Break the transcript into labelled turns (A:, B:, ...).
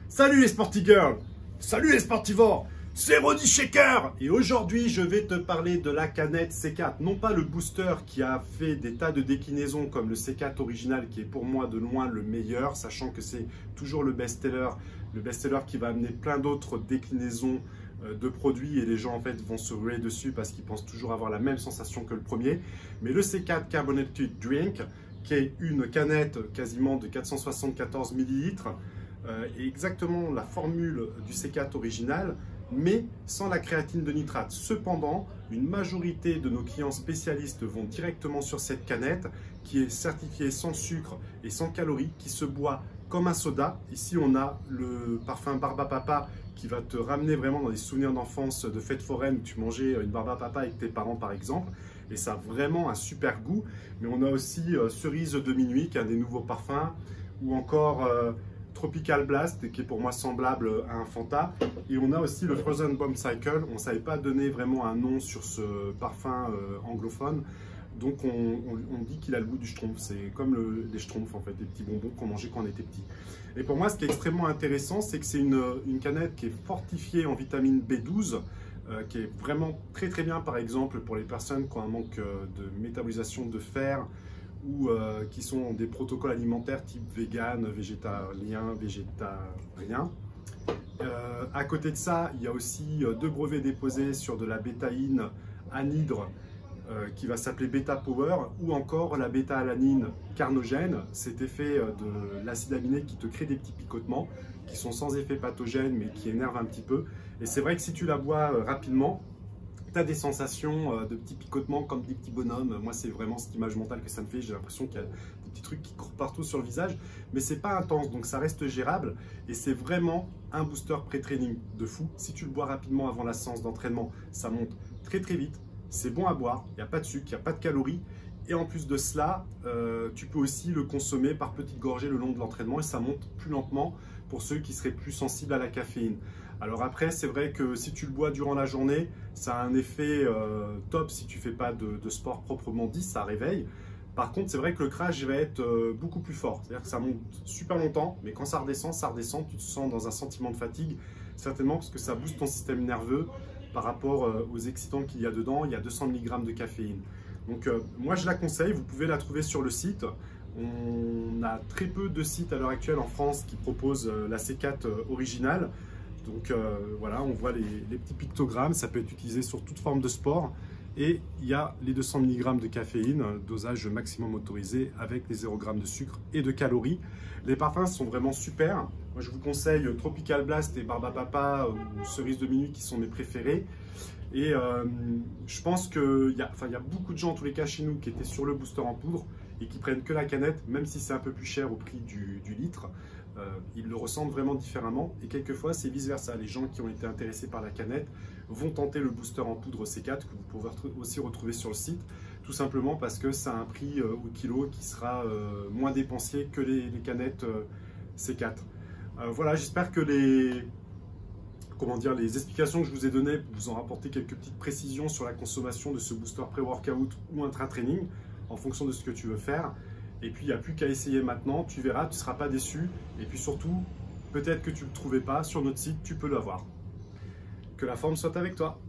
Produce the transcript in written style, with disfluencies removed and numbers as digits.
A: Salut les Sporty-Girls, salut les Sportivores, c'est Roddy Shaker. Et aujourd'hui, je vais te parler de la canette C4. Non pas le booster qui a fait des tas de déclinaisons comme le C4 original, qui est pour moi de loin le meilleur, sachant que c'est toujours le best-seller qui va amener plein d'autres déclinaisons de produits et les gens en fait vont se ruer dessus parce qu'ils pensent toujours avoir la même sensation que le premier. Mais le C4 Carbonated Drink, qui est une canette quasiment de 474 ml, est exactement la formule du C4 original, mais sans la créatine de nitrate. Cependant, une majorité de nos clients spécialistes vont directement sur cette canette qui est certifiée sans sucre et sans calories, qui se boit comme un soda. Ici, on a le parfum Barba Papa qui va te ramener vraiment dans des souvenirs d'enfance, de fêtes foraines où tu mangeais une Barba Papa avec tes parents par exemple. Et ça a vraiment un super goût. Mais on a aussi Cerise de minuit qui est un des nouveaux parfums, ou encore Tropical Blast qui est pour moi semblable à un Fanta. Et on a aussi le Frozen Bomb Cycle. On ne savait pas donner vraiment un nom sur ce parfum anglophone. Donc on dit qu'il a le goût du schtroumpf. C'est comme les schtroumpfs en fait, des petits bonbons qu'on mangeait quand on était petit. Et pour moi, ce qui est extrêmement intéressant, c'est que c'est une canette qui est fortifiée en vitamine B12, qui est vraiment très très bien par exemple pour les personnes qui ont un manque de métabolisation de fer ou qui sont des protocoles alimentaires type vegan, végétarien. À côté de ça, il y a aussi 2 brevets déposés sur de la bétaïne anhydre qui va s'appeler Beta Power, ou encore la bêta-alanine carnogène, cet effet de l'acide aminé qui te crée des petits picotements, qui sont sans effet pathogène mais qui énervent un petit peu. Et c'est vrai que si tu la bois rapidement, tu as des sensations de petits picotements comme des petits bonhommes. Moi, c'est vraiment cette image mentale que ça me fait. J'ai l'impression qu'il y a des petits trucs qui courent partout sur le visage, mais c'est pas intense, donc ça reste gérable. Et c'est vraiment un booster pré-training de fou. Si tu le bois rapidement avant la séance d'entraînement, ça monte très très vite. C'est bon à boire, il n'y a pas de sucre, il n'y a pas de calories. Et en plus de cela, tu peux aussi le consommer par petites gorgées le long de l'entraînement et ça monte plus lentement pour ceux qui seraient plus sensibles à la caféine. Alors après, c'est vrai que si tu le bois durant la journée, ça a un effet top si tu ne fais pas de sport proprement dit, ça réveille. Par contre, c'est vrai que le crash va être beaucoup plus fort. C'est-à-dire que ça monte super longtemps, mais quand ça redescend, tu te sens dans un sentiment de fatigue, certainement parce que ça booste ton système nerveux par rapport aux excitants qu'il y a dedans. Il y a 200 mg de caféine. Donc moi, je la conseille, vous pouvez la trouver sur le site. On a très peu de sites à l'heure actuelle en France qui proposent la C4 originale. Donc voilà, on voit les petits pictogrammes, ça peut être utilisé sur toute forme de sport. Et il y a les 200 mg de caféine, dosage maximum autorisé avec les 0 g de sucre et de calories. Les parfums sont vraiment super. Moi, je vous conseille Tropical Blast et Barba Papa ou Cerise de minuit qui sont mes préférés. Et je pense qu'il y a beaucoup de gens, en tous les cas chez nous, qui étaient sur le booster en poudre et qui prennent que la canette, même si c'est un peu plus cher au prix du litre. Ils le ressentent vraiment différemment et quelquefois c'est vice versa. Les gens qui ont été intéressés par la canette vont tenter le booster en poudre C4 que vous pouvez aussi retrouver sur le site, tout simplement parce que ça a un prix au kilo qui sera moins dépensier que les canettes C4. Voilà, j'espère que les explications que je vous ai données vous ont rapporté quelques petites précisions sur la consommation de ce booster pré-workout ou intra-training en fonction de ce que tu veux faire. Et puis, il n'y a plus qu'à essayer maintenant, tu verras, tu ne seras pas déçu. Et puis surtout, peut-être que tu ne le trouvais pas, sur notre site, tu peux l'avoir. Que la forme soit avec toi.